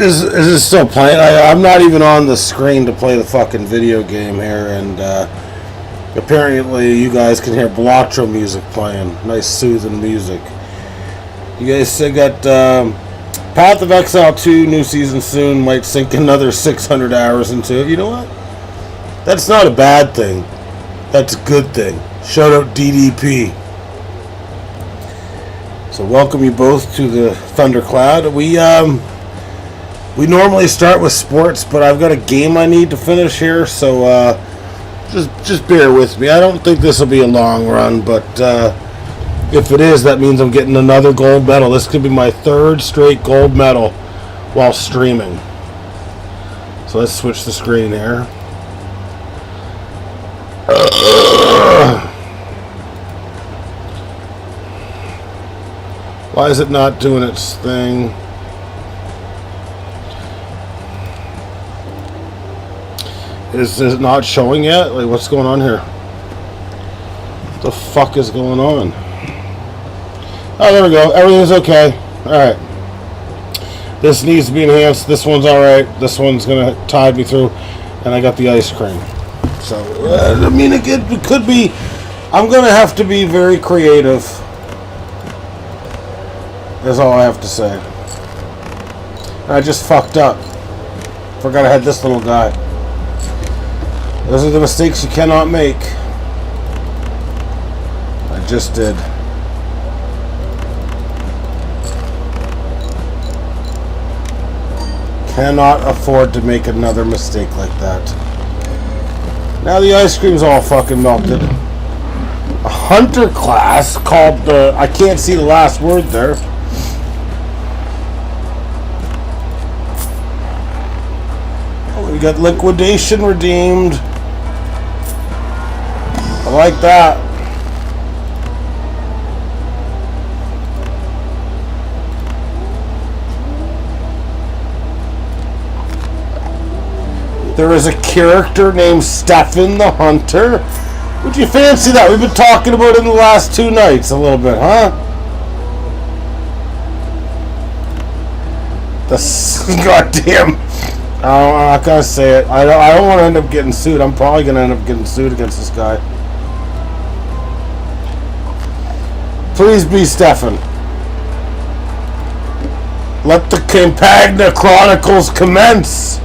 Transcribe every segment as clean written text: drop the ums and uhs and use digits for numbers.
Is it still playing? I'm not even on the screen to play the fucking video game here, and apparently you guys can hear Blotro music playing. Nice soothing music. You guys got Path of Exile 2, new season soon, might sink another 600 hours into it. You know what? That's not a bad thing. That's a good thing. Shout out DDP. So welcome you both to the Thundercloud. We normally start with sports, but I've got a game I need to finish here, so just bear with me. I don't think this will be a long run, but if it is, that means I'm getting another gold medal. This could be my third straight gold medal while streaming. So let's switch the screen here. Why is it not doing its thing? Is it not showing yet? Like, what's going on here? What the fuck is going on? Oh, there we go. Everything's okay. Alright. This needs to be enhanced. This one's alright. This one's going to tide me through. And I got the ice cream. So, I mean, it could be... I'm going to have to be very creative. That's all I have to say. I just fucked up. Forgot I had this little guy. Those are the mistakes you cannot make. I just did. Cannot afford to make another mistake like that. Now the ice cream's all fucking melted. A hunter class called the... I can't see the last word there. Oh, we got liquidation redeemed. I like that. There is a character named Stefan the Hunter. Would you fancy that? We've been talking about it in the last 2 nights a little bit, huh? Goddamn. I'm not gonna say it. I don't want to end up getting sued. I'm probably gonna end up getting sued against this guy. Please be Stefan. Let the Campagna Chronicles commence.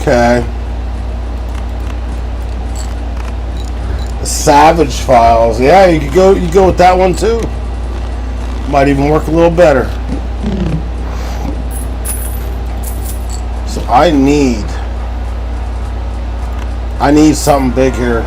Okay. The Savage Files. Yeah, you could go with that one too. Might even work a little better. So I need something big here.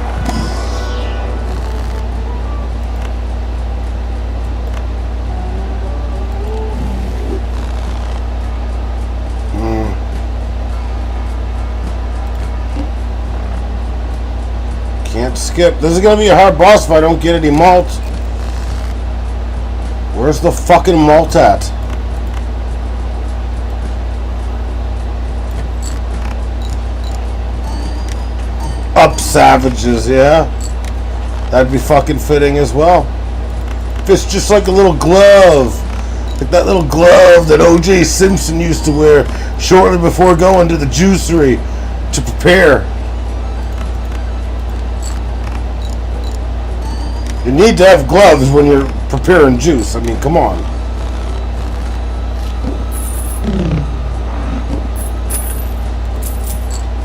Can't skip. This is gonna be a hard boss if I don't get any malt. Where's the fucking malt at? Up savages, yeah. That'd be fucking fitting as well. It's just like a little glove. Like that little glove that O.J. Simpson used to wear shortly before going to the juicery to prepare. You need to have gloves when you're preparing juice. I mean, come on.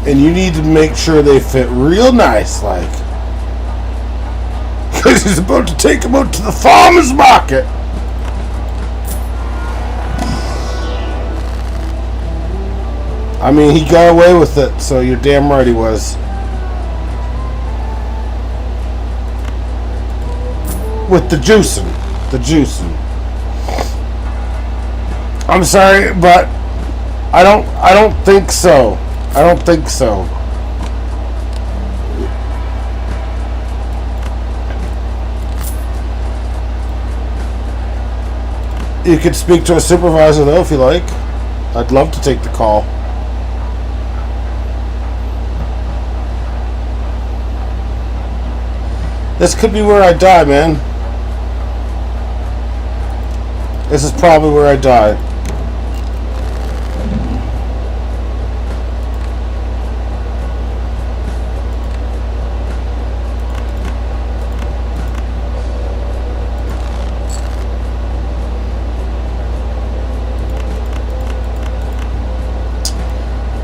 And you need to make sure they fit real nice, like. Because he's about to take them out to the farmer's market. I mean, he got away with it, so you're damn right he was. With the juicing. I'm sorry, but I don't think so. You could speak to a supervisor, though, if you like. I'd love to take the call. This could be where I die, man. This is probably where I die.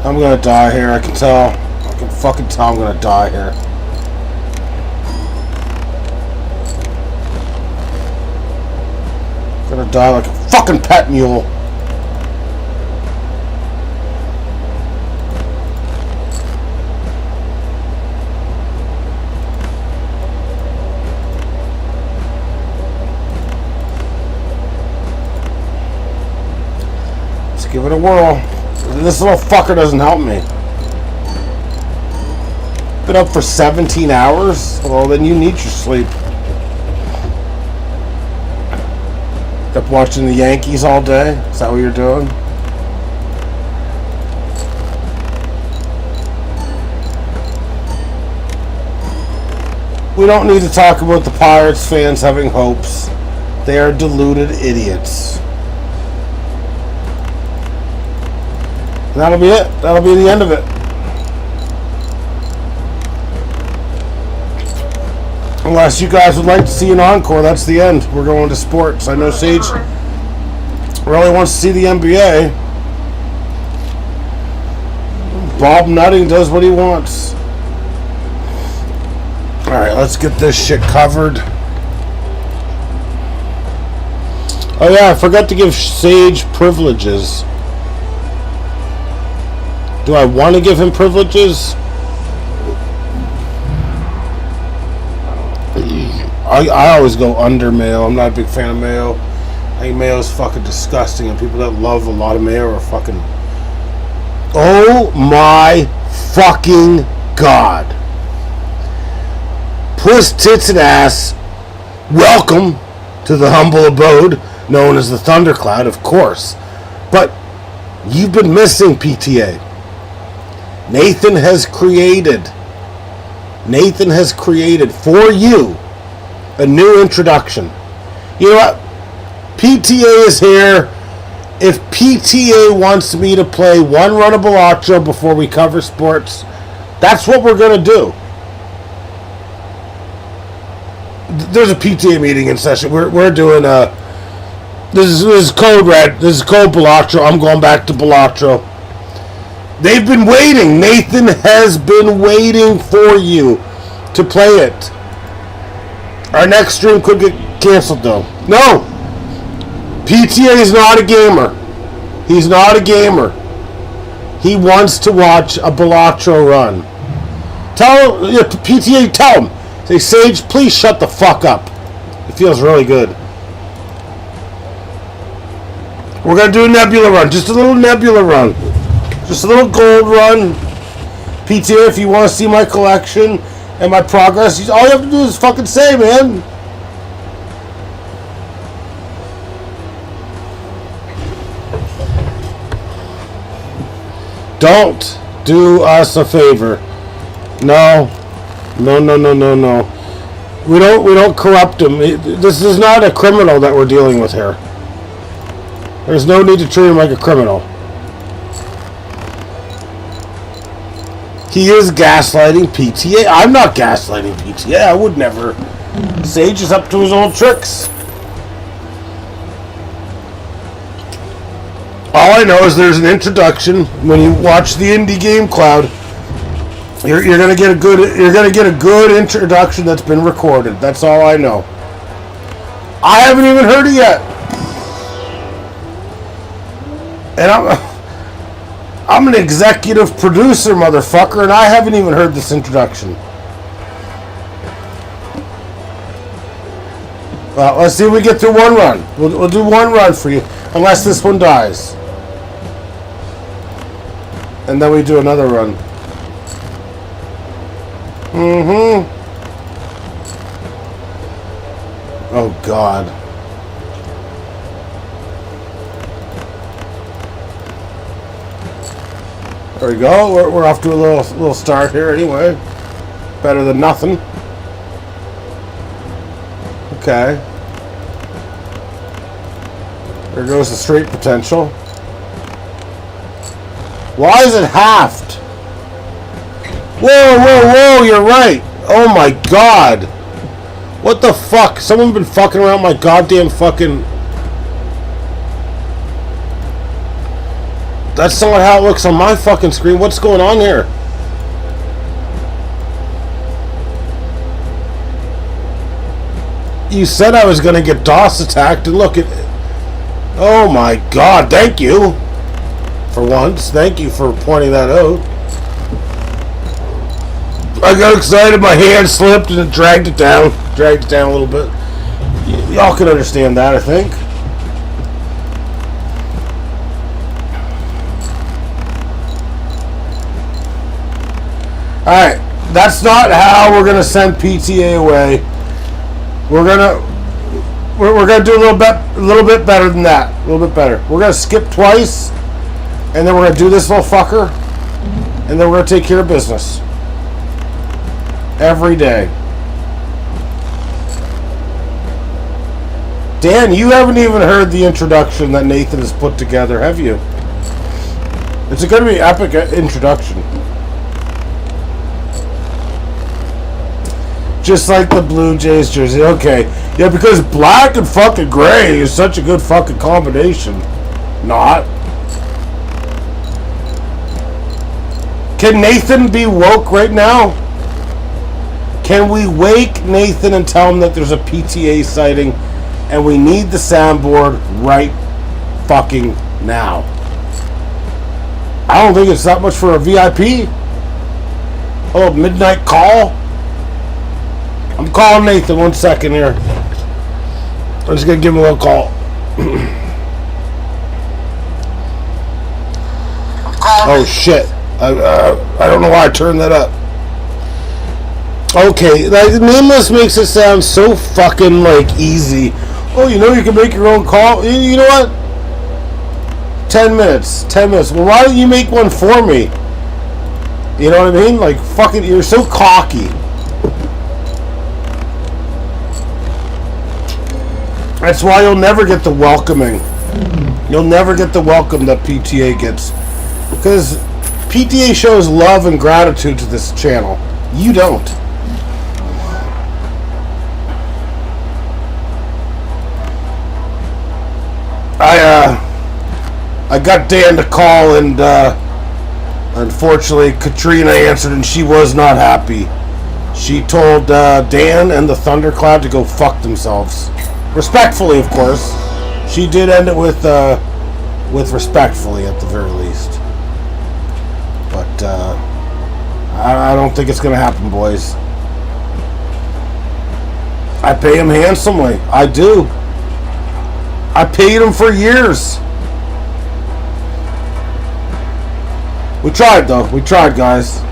I'm gonna die here, I can tell. I can fucking tell I'm gonna die here. I'm gonna die like a fucking pet mule. Let's give it a whirl. This little fucker doesn't help me. Been up for 17 hours? Well, then you need your sleep. Up watching the Yankees all day? Is that what you're doing? We don't need to talk about the Pirates fans having hopes. They are deluded idiots. And that'll be it. That'll be the end of it. Unless you guys would like to see an encore, that's the end. We're going to sports. I know Sage really wants to see the NBA. Bob Nutting does what he wants. Alright, let's get this shit covered. Oh yeah, I forgot to give Sage privileges. Do I want to give him privileges? I always go under mayo. I'm not a big fan of mayo. I think mayo is fucking disgusting, and people that love a lot of mayo are fucking... Oh my fucking god. Puss, tits, and ass, welcome to the humble abode known as the Thundercloud, of course. But you've been missing, PTA. Nathan has created for you a new introduction. You know what? PTA is here. If PTA wants me to play one runnable outro before we cover sports, that's what we're going to do. There's a PTA meeting in session. We're doing a... This is code red. This is code Bellatro. I'm going back to Bellatro. They've been waiting. Nathan has been waiting for you to play it. Our next stream could get canceled, though. No! PTA is not a gamer. He's not a gamer. He wants to watch a Bellatro run. Tell PTA, tell him. Say, Sage, please shut the fuck up. It feels really good. We're going to do a Nebula run. Just a little Nebula run. Just a little gold run. PTA, if you want to see my collection and my progress, all you have to do is fucking say, man. Don't do us a favor. No. No. We don't corrupt him. This is not a criminal that we're dealing with here. There's no need to treat him like a criminal. He is gaslighting PTA. I'm not gaslighting PTA. I would never. Sage is up to his old tricks. All I know is there's an introduction. When you watch the Indie Game Cloud, you're gonna get a good introduction that's been recorded. That's all I know. I haven't even heard it yet, and I'm an executive producer, motherfucker, and I haven't even heard this introduction. Well, let's see if we get through one run. We'll do one run for you, unless this one dies. And then we do another run. Oh, God. There we go. We're off to a little start here anyway. Better than nothing. Okay. There goes the straight potential. Why is it halved? Whoa, whoa, whoa, you're right. Oh my god. What the fuck? Someone been fucking around my goddamn fucking... That's not how it looks on my fucking screen. What's going on here? You said I was gonna get DOS attacked, and look at... Oh my god, thank you. For once, thank you for pointing that out. I got excited, my hand slipped, and it dragged it down. Dragged it down a little bit. Y'all can understand that, I think. Alright, that's not how we're gonna send PTA away. We're gonna do a little bit better than that. A little bit better. We're gonna skip twice, and then we're gonna do this little fucker, and then we're gonna take care of business. Every day. Dan, you haven't even heard the introduction that Nathan has put together, have you? It's gonna be an epic introduction. Just like the Blue Jays jersey. Okay. Yeah, because black and fucking gray is such a good fucking combination. Not. Can Nathan be woke right now? Can we wake Nathan and tell him that there's a PTA sighting and we need the soundboard right fucking now? I don't think it's that much for a VIP. Oh, midnight call? I'm calling Nathan 1 second here. I'm just going to give him a little call. Oh shit. I don't know why I turned that up. Okay, like Nameless makes it sound so fucking like easy. Oh, you know you can make your own call. You know what? 10 minutes. 10 minutes. Well, why don't you make one for me? You know what I mean? Like fucking, you're so cocky. That's why you'll never get the welcoming. You'll never get the welcome that PTA gets. Because PTA shows love and gratitude to this channel. You don't. I got Dan to call, and unfortunately Katrina answered, and she was not happy. She told Dan and the Thundercloud to go fuck themselves. Respectfully, of course. She did end it with respectfully at the very least. But I don't think it's gonna happen, boys. I pay him handsomely. I do. I paid him for years. We tried, though. We tried, guys.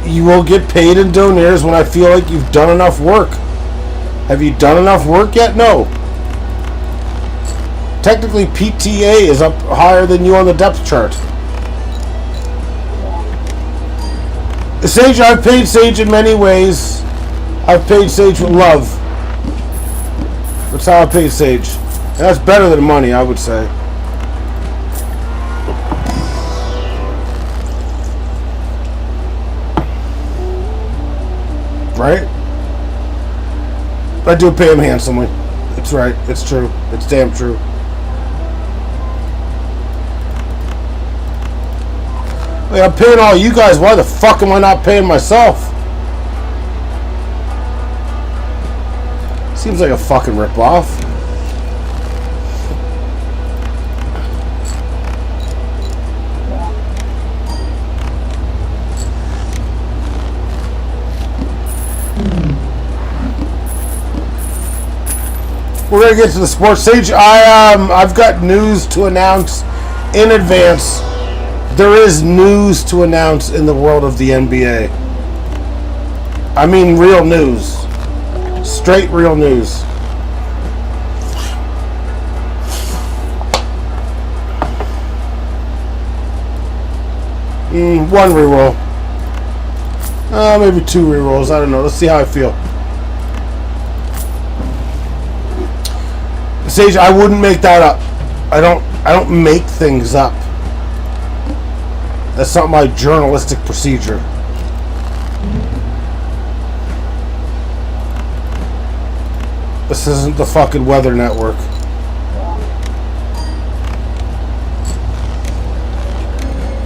You will get paid in donaires when I feel like you've done enough work. Have you done enough work yet? No. Technically, PTA is up higher than you on the depth chart. Sage, I've paid Sage in many ways. I've paid Sage with love. That's how I paid Sage. And that's better than money, I would say. Right? I do pay him handsomely. It's right. It's true. It's damn true. Like, I'm paying all you guys. Why the fuck am I not paying myself? Seems like a fucking ripoff. We're gonna get to the sports stage. I've got news to announce in advance. There is news to announce in the world of the NBA. I mean, real news, straight real news. One reroll. Maybe 2 rerolls. I don't know. Let's see how I feel. Sage, I wouldn't make that up. I don't make things up. That's not my journalistic procedure. This isn't the fucking Weather Network.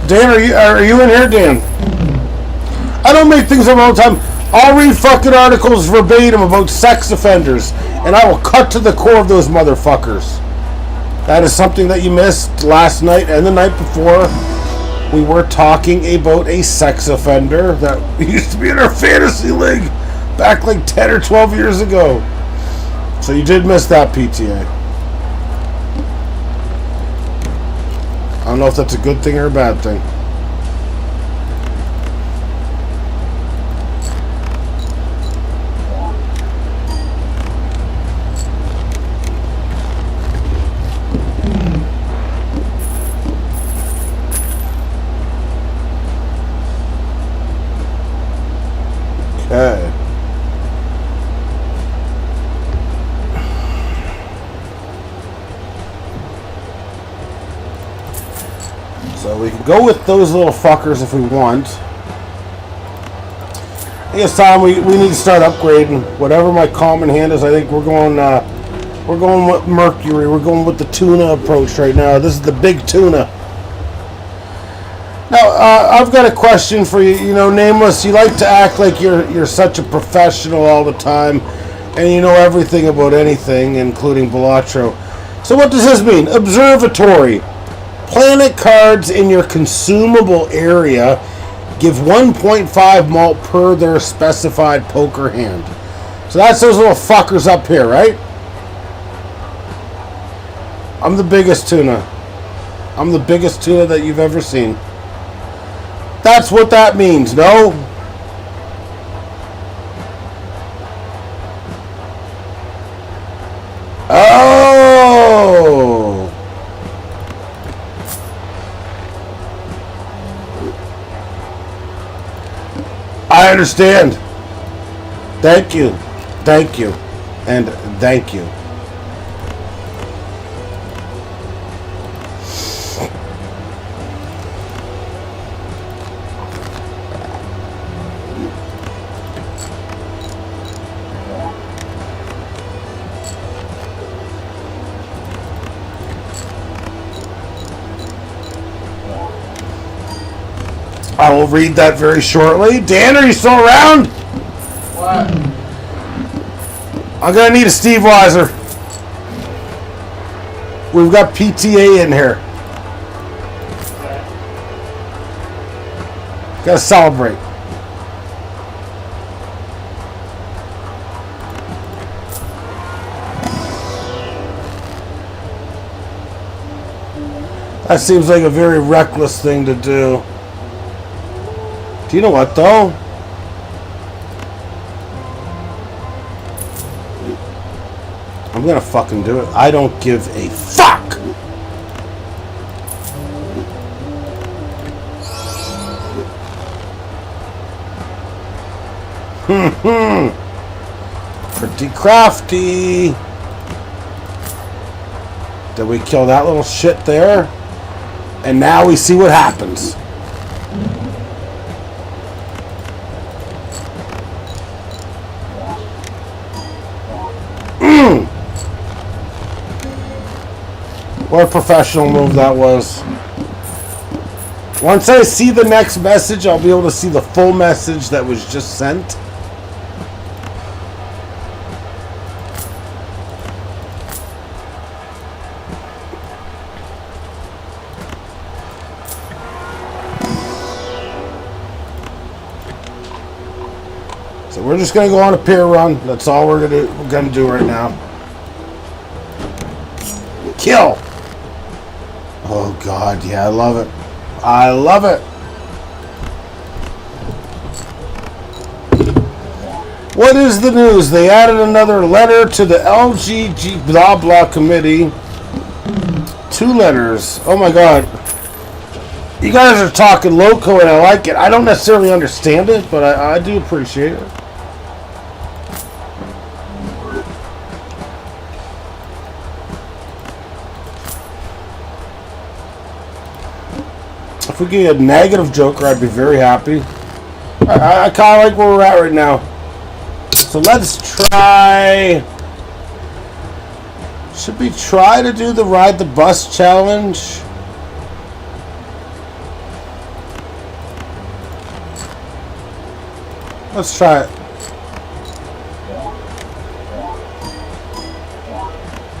Dan, are you in here, Dan? I don't make things up all the time. I'll read fucking articles verbatim about sex offenders, and I will cut to the core of those motherfuckers. That is something that you missed last night and the night before. We were talking about a sex offender that used to be in our fantasy league back like 10 or 12 years ago. So you did miss that, PTA. I don't know if that's a good thing or a bad thing. Okay. So we can go with those little fuckers if we want. I think it's time we need to start upgrading. Whatever my common hand is, I think we're going with Mercury. We're going with the tuna approach right now. This is the big tuna. Now, I've got a question for you. You know, Nameless, you like to act like you're such a professional all the time, and you know everything about anything, including Balatro. So what does this mean? Observatory. Planet cards in your consumable area give 1.5 malt per their specified poker hand. So that's those little fuckers up here, right? I'm the biggest tuna. I'm the biggest tuna that you've ever seen. That's what that means, no? Oh! I understand. Thank you. Thank you. And thank you. I will read that very shortly. Dan, are you still around? What? I'm going to need a Steve Weiser. We've got PTA in here. Got to celebrate. That seems like a very reckless thing to do. Do you know what, though? I'm gonna fucking do it. I don't give a fuck! Pretty crafty. Did we kill that little shit there? And now we see what happens. What a professional move that was. Once I see the next message, I'll be able to see the full message that was just sent. So we're just going to go on a pier run. That's all we're going to do right now. Kill! Oh God, yeah, I love it. I love it. What is the news? They added another letter to the LGG blah blah committee. 2 letters. Oh my God. You guys are talking loco and I like it. I don't necessarily understand it, but I do appreciate it. If we get a negative Joker, I'd be very happy. I kind of like where we're at right now. So let's try... Should we try to do the Ride the Bus challenge? Let's try it.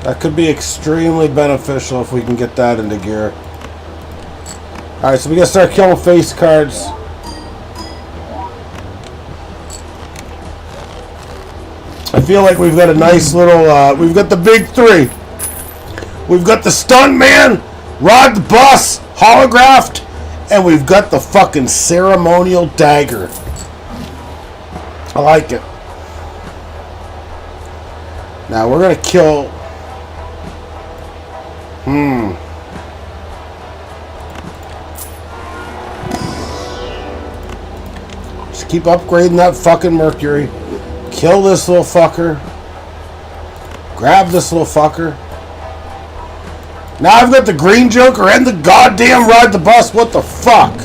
That could be extremely beneficial if we can get that into gear. Alright, so we gotta start killing face cards. I feel like we've got a nice little, we've got the big three. We've got the Stunt Man, Ride the Bus, Holographed, and we've got the fucking Ceremonial Dagger. I like it. Now we're gonna kill... Just keep upgrading that fucking Mercury. Kill this little fucker. Grab this little fucker. Now I've got the Green Joker and the goddamn Ride the Bus. What the fuck?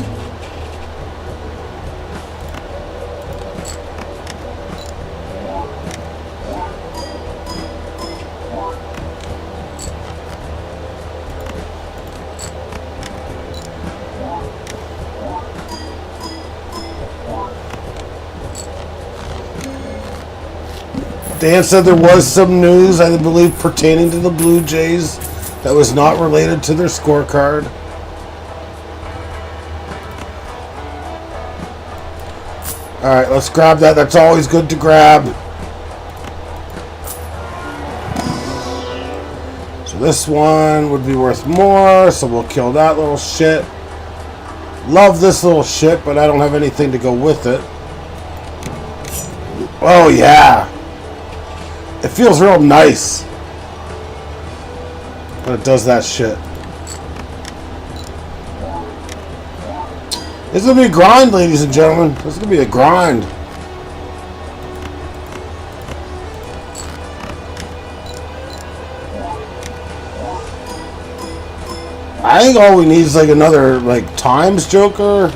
Dan said there was some news, I believe, pertaining to the Blue Jays that was not related to their scorecard. Alright, let's grab that. That's always good to grab. So this one would be worth more, so we'll kill that little shit. Love this little shit, but I don't have anything to go with it. Oh, yeah. It feels real nice when it does that shit. This is going to be a grind, ladies and gentlemen. This is going to be a grind. I think all we need is like another like Times Joker.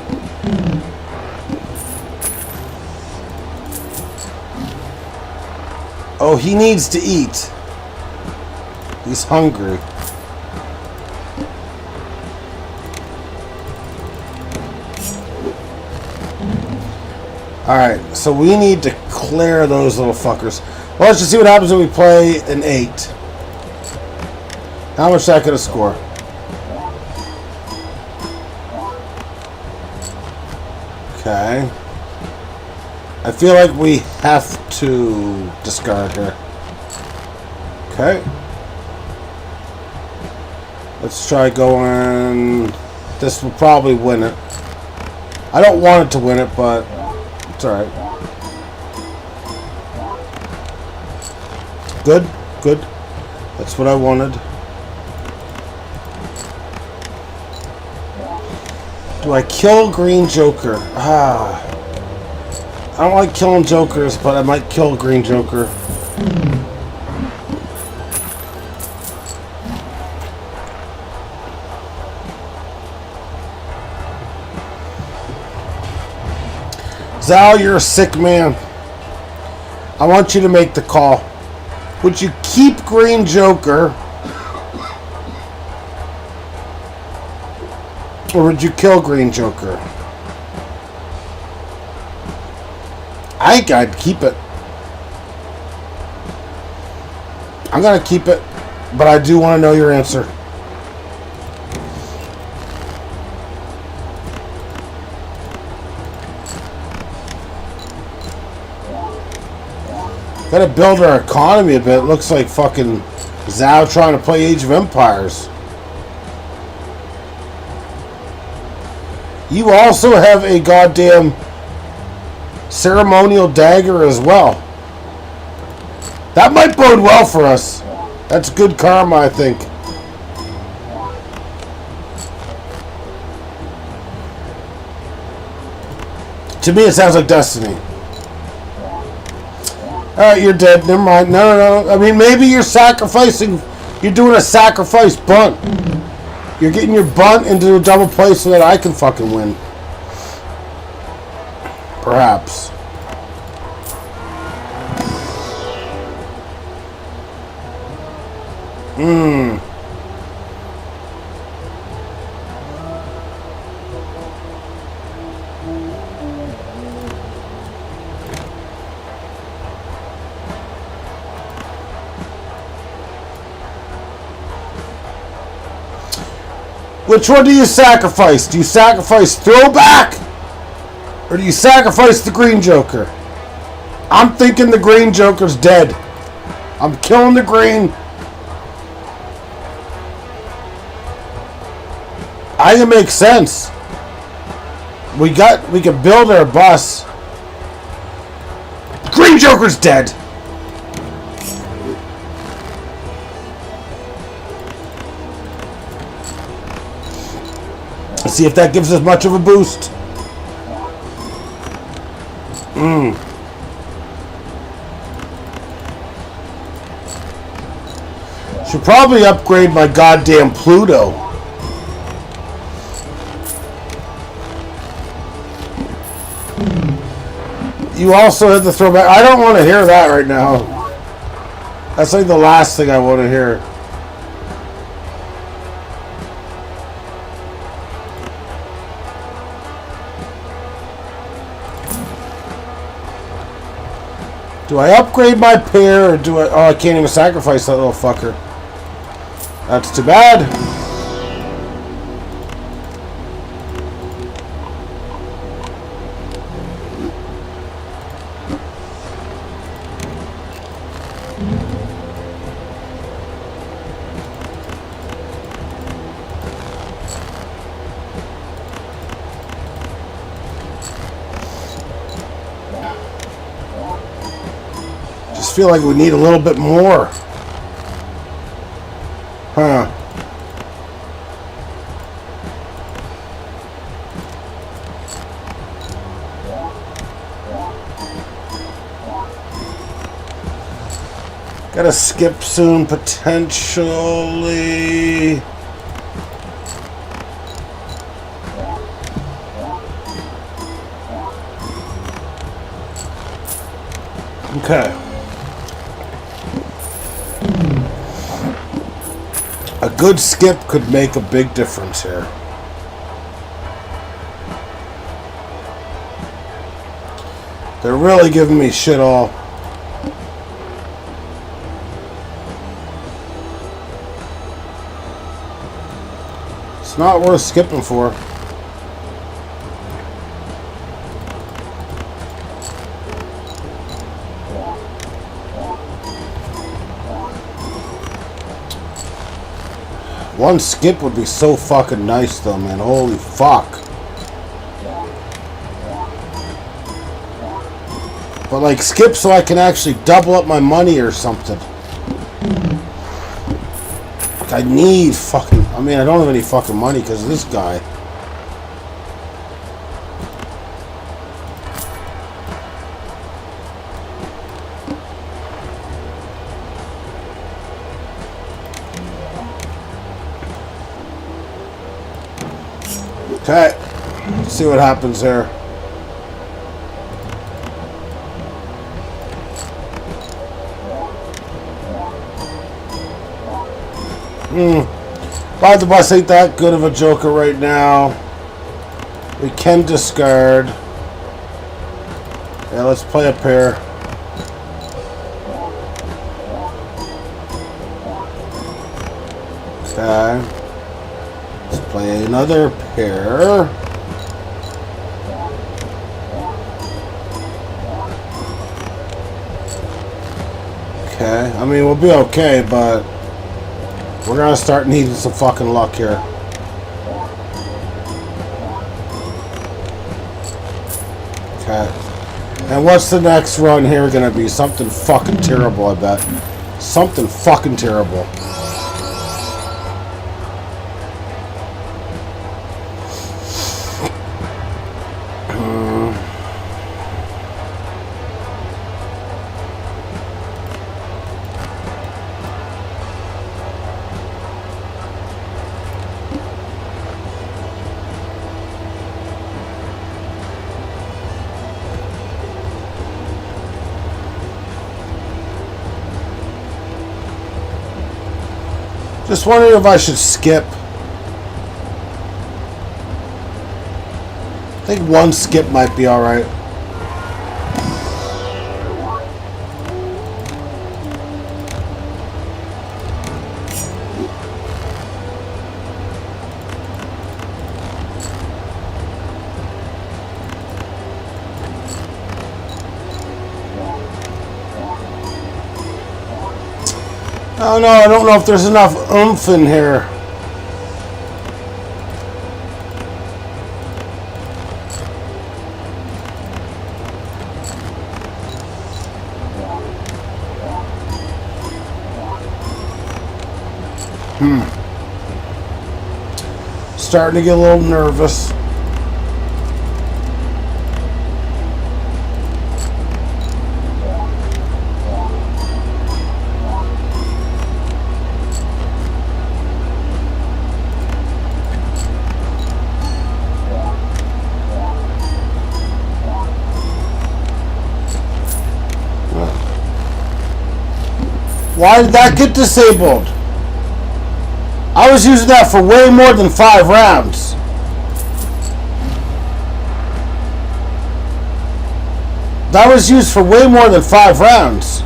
Oh, he needs to eat. He's hungry. Alright, so we need to clear those little fuckers. Well, let's just see what happens when we play an 8. How much is that going to score? Okay. I feel like we have to discard her. Okay. Let's try going... This will probably win it. I don't want it to win it, but it's alright. Good, good. That's what I wanted. Do I kill Green Joker? Ah... I don't like killing Jokers, but I might kill Green Joker. Zal, you're a sick man. I want you to make the call. Would you keep Green Joker? Or would you kill Green Joker? I think I'd keep it. I'm going to keep it, but I do want to know your answer. Got to build our economy a bit. It looks like fucking Zhao trying to play Age of Empires. You also have a goddamn Ceremonial Dagger as well. That might bode well for us. That's good karma, I think. To me, it sounds like Destiny. Alright, you're dead. Never mind. No. I mean, maybe you're sacrificing. You're doing a sacrifice bunt. You're getting your bunt into a double play so that I can fucking win. Perhaps. Which one do you sacrifice? Do you sacrifice throwback? Or do you sacrifice the green joker? I'm thinking the green joker's dead. I'm killing the green. I think it makes sense. We can build our bus. Green joker's dead. Let's see if that gives us much of a boost. Should probably upgrade my goddamn Pluto. You also hit the throwback. I don't want to hear that right now. That's like the last thing I want to hear. Do I upgrade my pair or do I... Oh, I can't even sacrifice that little fucker. That's too bad. Just feel like we need a little bit more. Huh. Gotta skip soon, potentially. Okay. A good skip could make a big difference here. They're really giving me shit all. It's not worth skipping for. One skip would be so fucking nice though, man. Holy fuck. But like skip so I can actually double up my money or something. I need fucking... I mean, I don't have any fucking money because of this guy. Okay, let's see what happens there. Ride the bus ain't that good of a joker right now. We can discard. Yeah, let's play a pair. Okay. Let's play another pair. Okay. I mean, we'll be okay, but we're gonna start needing some fucking luck here. Okay. And what's the next run here gonna be? Something fucking terrible, I bet. Something fucking terrible. Just wondering if I should skip. I think one skip might be alright. Oh no, I don't know if there's enough oomph in here. Starting to get a little nervous. Why did that get disabled? I was using that for way more than 5 rounds. That was used for way more than 5 rounds.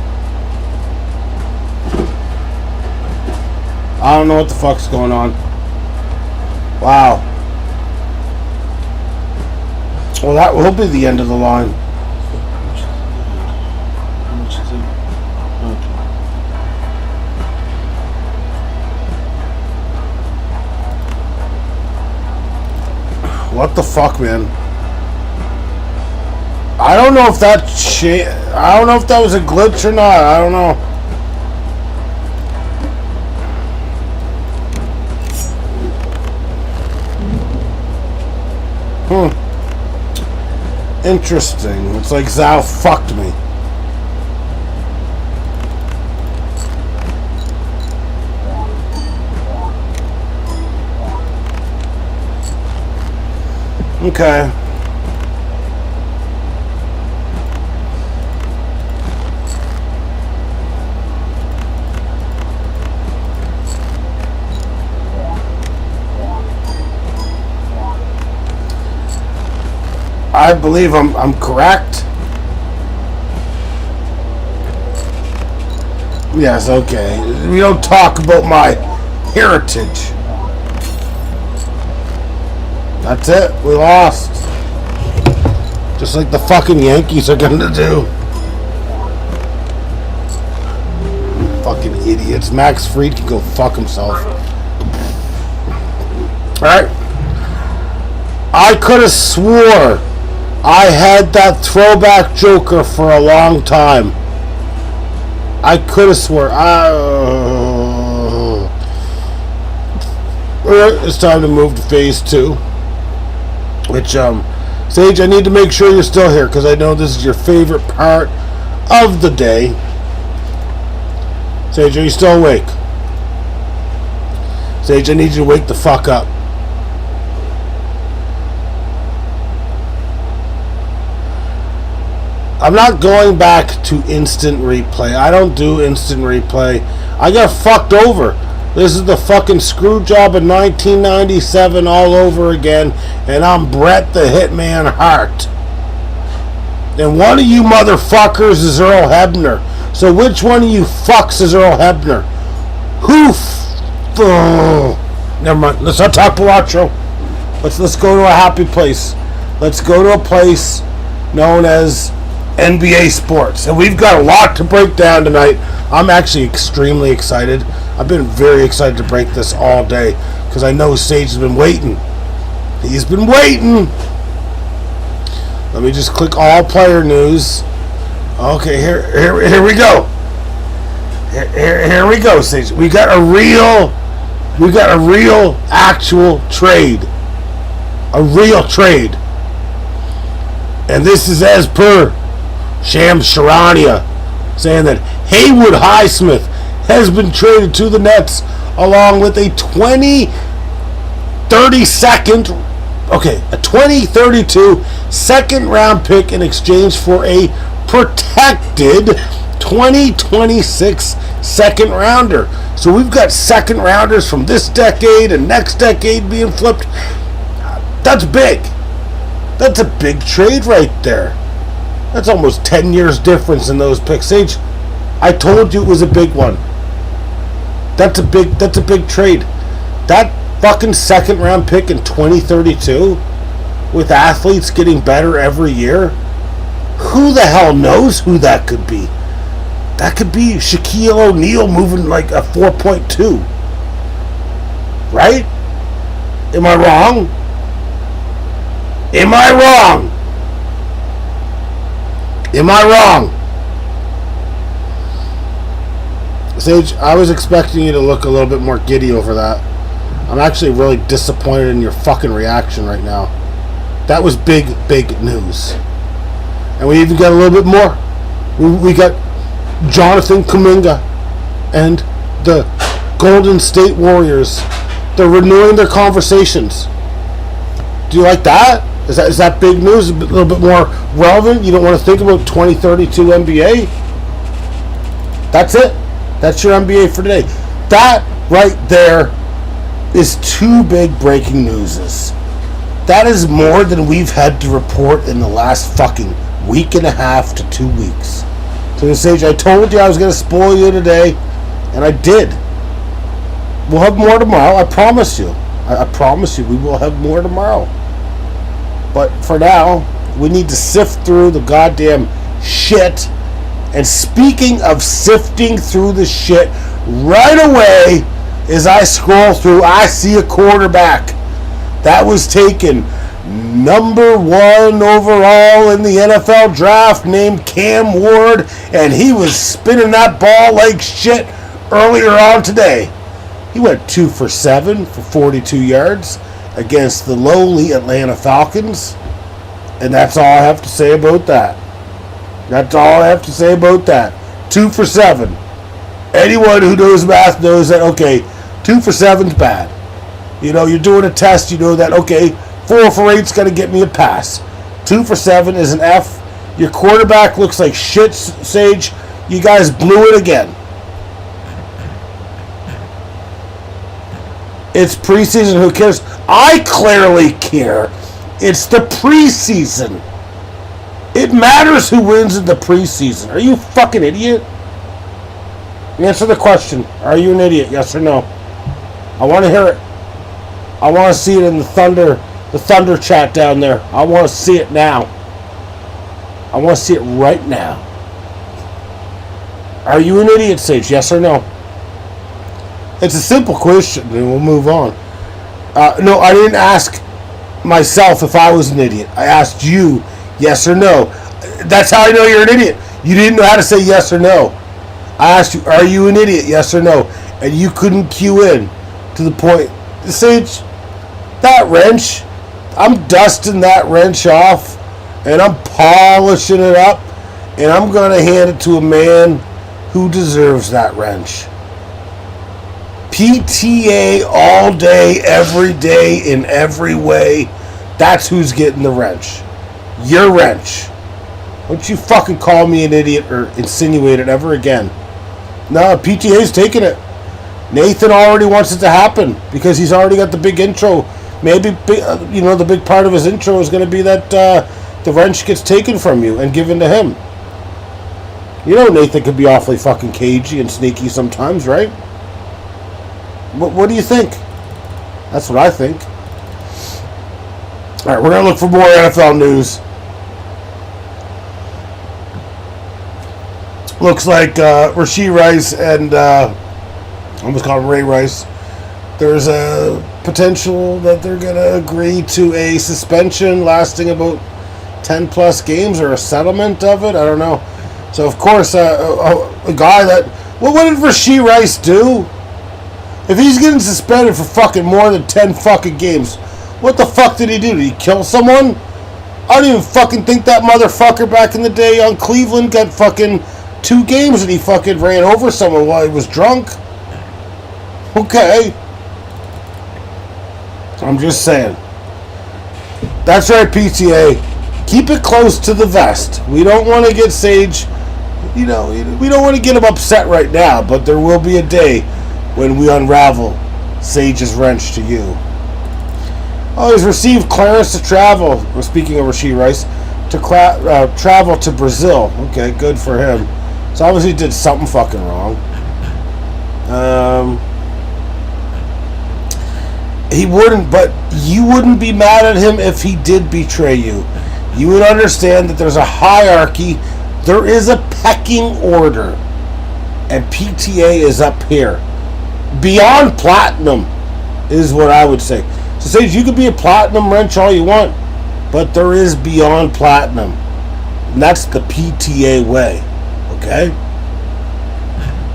I don't know what the fuck's going on. Wow. Well, that will be the end of the line. What the fuck, man? I don't know if that shit. I don't know if that was a glitch or not. I don't know. Interesting. It's like Zal fucked me. Okay. I believe I'm correct. Yes, okay. We don't talk about my heritage. That's it. We lost. Just like the fucking Yankees are gonna do. Fucking idiots. Max Fried can go fuck himself. Alright. I could have swore I had that throwback Joker for a long time. I could have swore. It's time to move to phase 2. Which, Sage, I need to make sure you're still here, because I know this is your favorite part of the day. Sage, are you still awake? Sage, I need you to wake the fuck up. I'm not going back to instant replay. I don't do instant replay. I got fucked over. This is the fucking screw job of 1997 all over again, and I'm Bret the Hitman Hart. And one of you motherfuckers is Earl Hebner. So which one of you fucks is Earl Hebner? Never mind. Let's not talk Palazzo. Let's go to a happy place. Let's go to a place known as NBA Sports. And we've got a lot to break down tonight. I'm actually extremely excited. I've been very excited to break this all day because I know Sage has been waiting. He's been waiting. Let me just click all player news. Okay, here we go. Here we go, Sage. We got a real actual trade. A real trade. And this is as per Shams Charania saying that Haywood Highsmith has been traded to the Nets along with a 2032 second round pick in exchange for a protected 2026 second rounder. So we've got second rounders from this decade and next decade being flipped. That's big. That's a big trade right there. That's almost 10 years difference in those picks. Sage, I told you it was a big one. That's a big trade. That fucking second round pick in 2032 with athletes getting better every year. Who the hell knows who that could be? That could be Shaquille O'Neal moving like a 4.2. Right? Am I wrong? Am I wrong? Am I wrong? Sage, I was expecting you to look a little bit more giddy over that. I'm actually really disappointed in your fucking reaction right now. That was big news. And we even got a little bit more. We got Jonathan Kuminga and the Golden State Warriors. They're renewing their conversations. Do you like that? Is that big news? A little bit more relevant? You don't want to think about 2032 NBA? That's it. That's your NBA for today. That right there is two big breaking newses. That is more than we've had to report in the last fucking week and a half to 2 weeks. So, Sage, I told you I was going to spoil you today, and I did. We'll have more tomorrow. I promise you. I promise you we will have more tomorrow. But for now, we need to sift through the goddamn shit. And speaking of sifting through the shit, right away, as I scroll through, I see a quarterback that was taken number 1 overall in the NFL draft named Cam Ward, and he was spinning that ball like shit earlier on today. He went 2 for 7 for 42 yards against the lowly Atlanta Falcons, and that's all I have to say about that. That's all I have to say about that. 2 for 7. Anyone who knows math knows that, okay, 2 for 7's bad. You know, you're doing a test, you know that, okay, 4 for 8's got to get me a pass. 2 for 7 is an F. Your quarterback looks like shit, Sage. You guys blew it again. It's preseason, who cares? I clearly care. It's the preseason. It matters who wins in the preseason. Are you a fucking idiot? Answer the question. Are you an idiot? Yes or no? I want to hear it. I want to see it in the Thunder chat down there. I want to see it now. I want to see it right now. Are you an idiot, Sage? Yes or no? It's a simple question, and we'll move on. No, I didn't ask myself if I was an idiot. I asked you, yes or no. That's how I know you're an idiot. You didn't know how to say yes or no. I asked you, are you an idiot, yes or no? And you couldn't cue in to the point. Sage, that wrench, I'm dusting that wrench off, and I'm polishing it up, and I'm going to hand it to a man who deserves that wrench. PTA all day, every day, in every way. That's who's getting the wrench. Your wrench. Don't you fucking call me an idiot or insinuate it ever again. No, PTA's taking it. Nathan already wants it to happen because he's already got the big intro. Maybe, the big part of his intro is going to be that the wrench gets taken from you and given to him. You know Nathan could be awfully fucking cagey and sneaky sometimes, right? What do you think? That's what I think. All right, we're going to look for more NFL news. Looks like Rashee Rice and I almost called him Ray Rice. There's a potential that they're going to agree to a suspension lasting about 10 plus games or a settlement of it. I don't know. So, of course, a guy that... Well, what did Rashee Rice do? If he's getting suspended for fucking more than 10 fucking games, what the fuck did he do? Did he kill someone? I don't even fucking think that motherfucker back in the day on Cleveland got fucking 2 games and he fucking ran over someone while he was drunk. Okay. I'm just saying. That's right, PTA. Keep it close to the vest. We don't want to get Sage, we don't want to get him upset right now, but there will be a day when we unravel Sage's wrench to you. Oh, he's received clearance to travel. Well, speaking of Rashid Rice, to travel to Brazil. Okay, good for him. So obviously he did something fucking wrong. He wouldn't, but you wouldn't be mad at him if he did betray you. You would understand that there's a hierarchy. There is a pecking order. And PTA is up here. Beyond platinum is what I would say. So Sage, you could be a platinum wrench all you want, but there is beyond platinum. And that's the PTA way. Okay?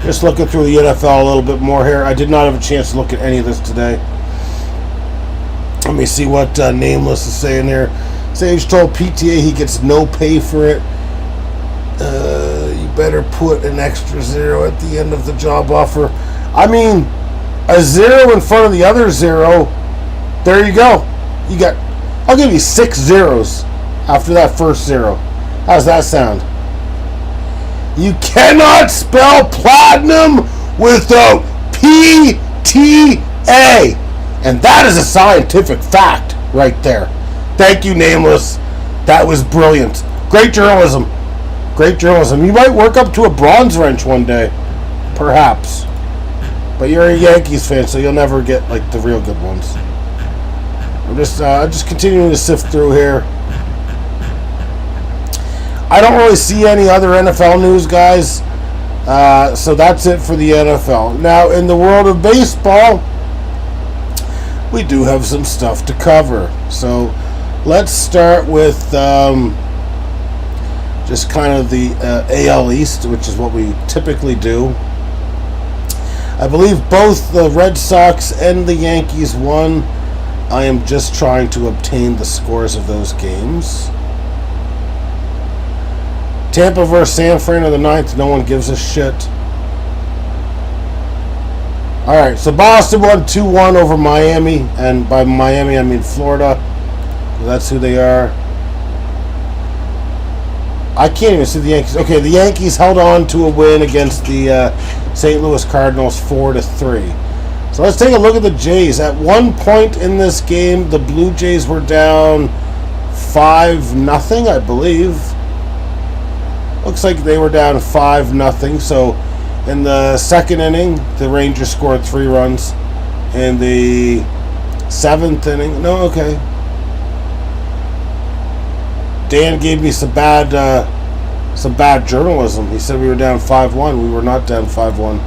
Just looking through the NFL a little bit more here. I did not have a chance to look at any of this today. Let me see what Nameless is saying here. Sage told PTA he gets no pay for it. You better put an extra 0 at the end of the job offer. I mean, a 0 in front of the other 0. There you go. You got. I'll give you 6 zeros after that first 0. How's that sound? You cannot spell platinum without PTA. And that is a scientific fact right there. Thank you, Nameless. That was brilliant. Great journalism. Great journalism. You might work up to a bronze wrench one day. Perhaps. But you're a Yankees fan, so you'll never get like the real good ones. I'm just continuing to sift through here. I don't really see any other NFL news, guys. So that's it for the NFL. Now, in the world of baseball, we do have some stuff to cover. So let's start with just kind of the AL East, which is what we typically do. I believe both the Red Sox and the Yankees won. I am just trying to obtain the scores of those games. Tampa versus San Fran in the 9th. No one gives a shit. Alright, so Boston won 2-1 over Miami. And by Miami, I mean Florida. That's who they are. I can't even see the Yankees. Okay, the Yankees held on to a win against the St. Louis Cardinals 4-3. So let's take a look at the Jays. At one point in this game, the Blue Jays were down 5-0, I believe. Looks like they were down 5-0. So in the second inning, the Rangers scored 3 runs. In the 7th inning, no, okay. Dan gave me some bad journalism. He said we were down 5-1. We were not down 5-1.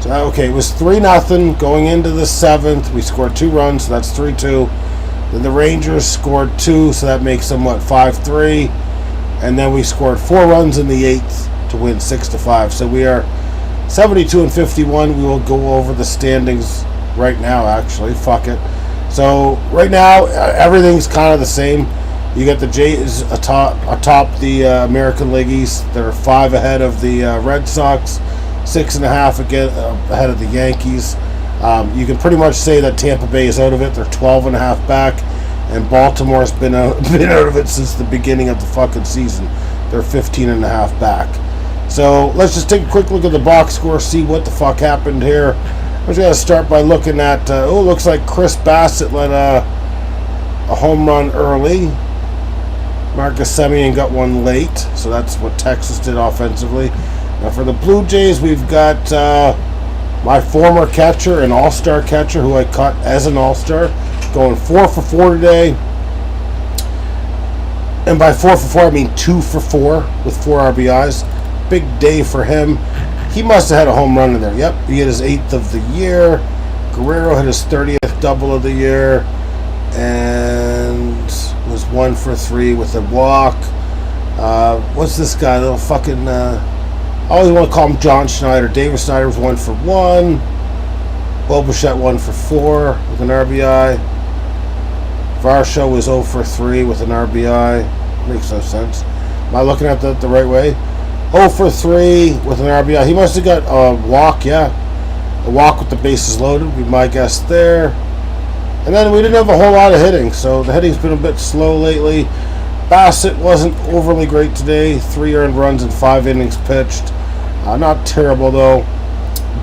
So, okay, it was 3-0 going into the 7th. We scored 2 runs, so that's 3-2. Then the Rangers scored 2, so that makes them, 5-3. And then we scored 4 runs in the 8th to win 6-5. So we are 72-51. We will go over the standings right now, actually. Fuck it. So right now, everything's kind of the same. You got the Jays atop the American League East. They're 5 ahead of the Red Sox, 6.5 ahead of the Yankees. You can pretty much say that Tampa Bay is out of it. They're 12.5 back, and Baltimore's been out of it since the beginning of the fucking season. They're 15.5 back. So let's just take a quick look at the box score, see what the fuck happened here. I'm just gonna start by looking at. Looks like Chris Bassett let a home run early. Marcus Semien got one late, so that's what Texas did offensively. Now for the Blue Jays, we've got my former catcher, an all-star catcher who I caught as an all-star, going 4 for 4 today. And by 4 for 4, I mean 2 for 4 with 4 RBIs. Big day for him. He must have had a home run in there. Yep, he hit his 8th of the year. Guerrero hit his 30th double of the year. And was 1 for 3 with a walk. What's this guy? Little fucking. I always want to call him John Schneider. David Snyder was 1 for 1. Bo Bichette 1 for 4 with an RBI. Varsho was 0 for 3 with an RBI. Makes no sense. Am I looking at that the right way? 0 for 3 with an RBI. He must have got a walk, yeah. A walk with the bases loaded would be my guess there. And then we didn't have a whole lot of hitting, so the hitting's been a bit slow lately. Bassett wasn't overly great today. 3 earned runs in 5 innings pitched. Not terrible, though.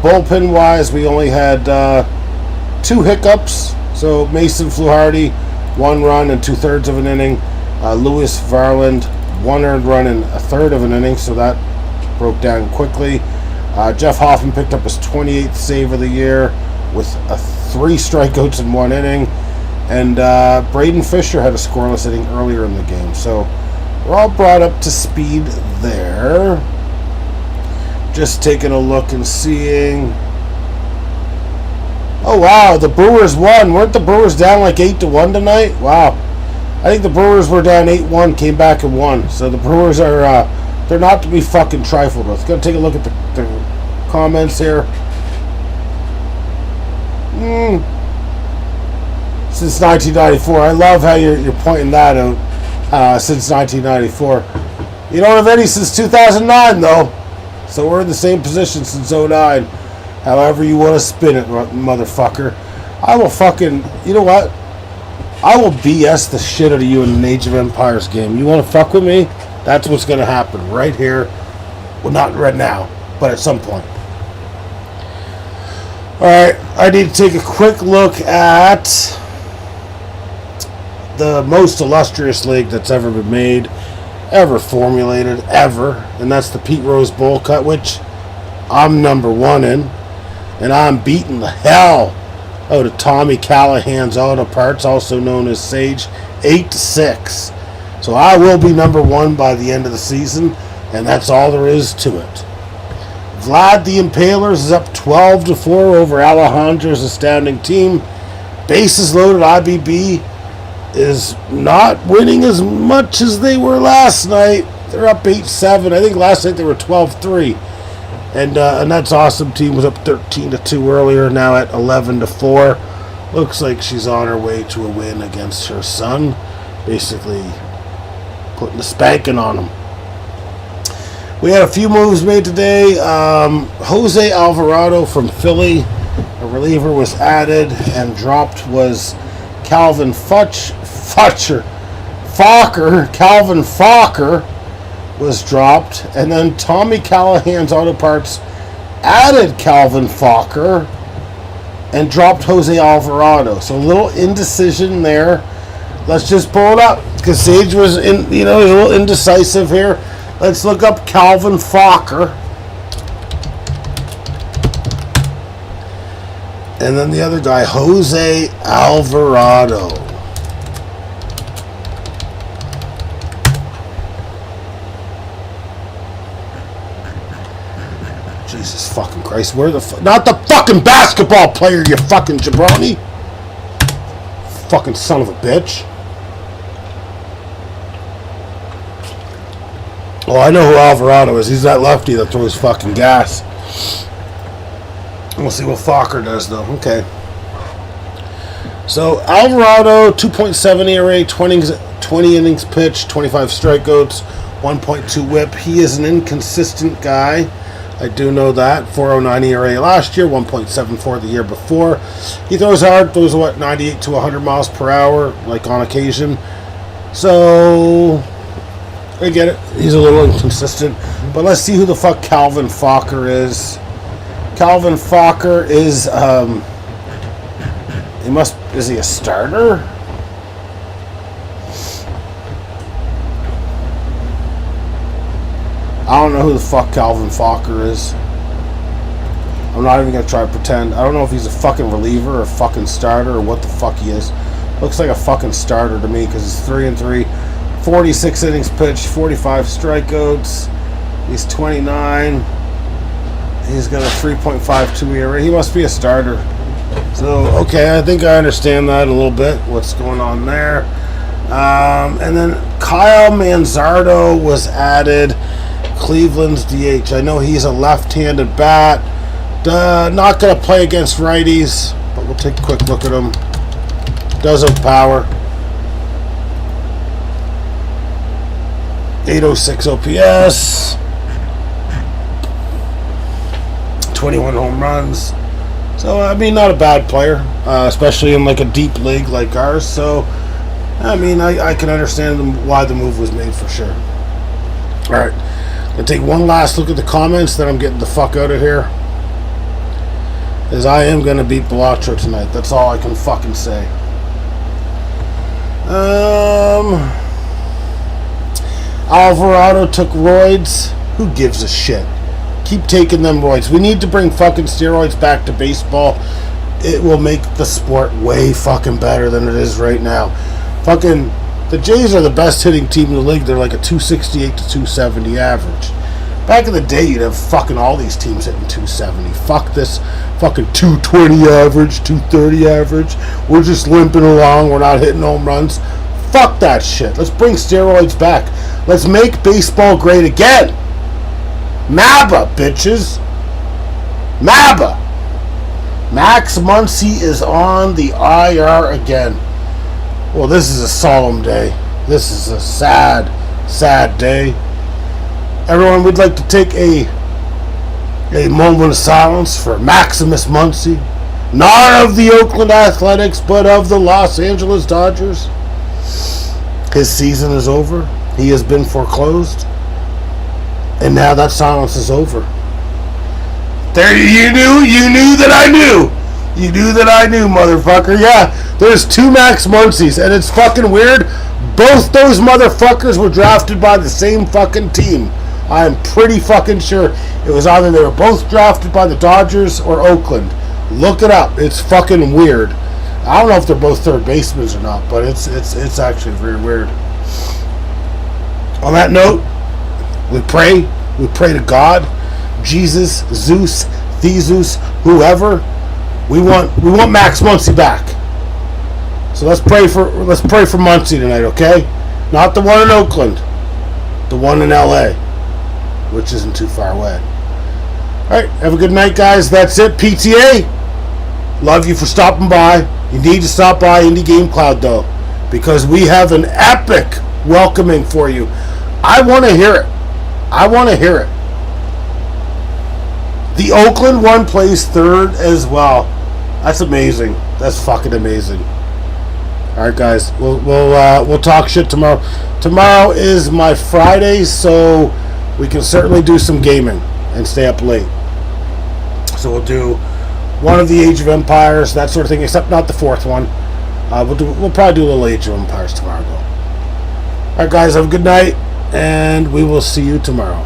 Bullpen-wise, we only had 2 hiccups. So Mason Fluharty, 1 run and 2/3 of an inning. Lewis Varland, 1 earned run and 1/3 of an inning, so that broke down quickly. Jeff Hoffman picked up his 28th save of the year with 3 strikeouts in 1 inning. And Braden Fisher had a scoreless inning earlier in the game. So we're all brought up to speed there. Just taking a look and seeing. Oh, wow, the Brewers won. Weren't the Brewers down like 8-1 tonight? Wow. I think the Brewers were down 8-1, came back and won. So the Brewers are, they're not to be fucking trifled with. Gonna take a look at the comments here. Since 1994. I love how you're pointing that out. Since 1994. You don't have any since 2009, though. So we're in the same position since 09. However you want to spin it, motherfucker. I will fucking... You know what? I will BS the shit out of you in an Age of Empires game. You want to fuck with me? That's what's going to happen right here. Well, not right now, but at some point. Alright, I need to take a quick look at the most illustrious league that's ever been made, ever formulated, ever. And that's the Pete Rose Bowl Cut, which I'm number 1 in. And I'm beating the hell out of Tommy Callahan's Auto Parts, also known as Sage, 8-6. So I will be number 1 by the end of the season, and that's all there is to it. Vlad the Impalers is up 12-4 over Alejandro's astounding team. Bases loaded, IBB is not winning as much as they were last night. They're up 8-7. I think last night they were 12-3. And that's awesome. Team was up 13-2 earlier, now at 11-4. Looks like she's on her way to a win against her son. Basically putting the spanking on him. We had a few moves made today. Jose Alvarado from Philly, a reliever, was added, and dropped was Calvin Fokker. Calvin Fokker was dropped, and then Tommy Callahan's Auto Parts added Calvin Fokker and dropped Jose Alvarado. So a little indecision there. Let's just pull it up because Sage was a little indecisive here. Let's look up Calvin Fokker. And then the other guy, Jose Alvarado. Jesus fucking Christ, where the not the fucking basketball player, you fucking jabroni. Fucking son of a bitch. Well, I know who Alvarado is. He's that lefty that throws fucking gas. We'll see what Fokker does, though. Okay. So, Alvarado, 2.7 ERA, 20 innings pitched, 25 strikeouts, 1.2 whip. He is an inconsistent guy. I do know that. 4.09 ERA last year, 1.74 the year before. He throws hard, throws 98 to 100 miles per hour, like on occasion. So, I get it. He's a little inconsistent. But let's see who the fuck Calvin Fokker is. Calvin Fokker is, is he a starter? I don't know who the fuck Calvin Fokker is. I'm not even going to try to pretend. I don't know if he's a fucking reliever or a fucking starter or what the fuck he is. Looks like a fucking starter to me because he's 3-3. 46 innings pitched, 45 strikeouts. He's 29. He's got a 3.52 ERA. He must be a starter. So, okay, I think I understand that a little bit, what's going on there. And then Kyle Manzardo was added, Cleveland's DH. I know he's a left-handed bat. Not going to play against righties, but we'll take a quick look at him. Does have power. 806 OPS. 21 home runs. So, I mean, not a bad player, especially in like a deep league like ours. So, I mean, I can understand why the move was made for sure. All right. I'll take one last look at the comments, then I'm getting the fuck out of here. is I am going to beat Belotro tonight. That's all I can fucking say. Alvarado took roids. Who gives a shit? Keep taking them roids. We need to bring fucking steroids back to baseball. It will make the sport way fucking better than it is right now. Fucking, the Jays are the best hitting team in the league. They're like a 268 to 270 average. Back in the day, you'd have fucking all these teams hitting 270. Fuck this fucking 220 average, 230 average. We're just limping along. We're not hitting home runs. Fuck that shit. Let's bring steroids back. Let's make baseball great again. MABA, bitches. MABA. Max Muncy is on the IR again. Well, this is a solemn day. This is a sad, sad day. Everyone, we'd like to take a moment of silence for Maximus Muncy, not of the Oakland Athletics, but of the Los Angeles Dodgers. His season is over. He has been foreclosed. And now that silence is over. There, you knew that I knew. You knew that I knew, motherfucker. Yeah, there's two Max Muncys, and it's fucking weird. Both those motherfuckers were drafted by the same fucking team. I am pretty fucking sure it was either they were both drafted by the Dodgers or Oakland. Look it up. It's fucking weird. I don't know if they're both third basemen or not, but it's actually very weird. On that note, we pray to God, Jesus, Zeus, Theseus, whoever. We want Max Muncy back. So let's pray for Muncy tonight, okay? Not the one in Oakland, the one in LA, which isn't too far away. All right, have a good night, guys. That's it. PTA, love you for stopping by. You need to stop by Indie Game Cloud, though, because we have an epic welcoming for you. I want to hear it. I want to hear it. The Oakland one plays third as well. That's amazing. That's fucking amazing. All right, guys. We'll talk shit tomorrow. Tomorrow is my Friday, so we can certainly do some gaming and stay up late. So we'll do one of the Age of Empires, that sort of thing, except not the fourth one. We'll probably do a little Age of Empires tomorrow, though. All right, guys. Have a good night, and we will see you tomorrow.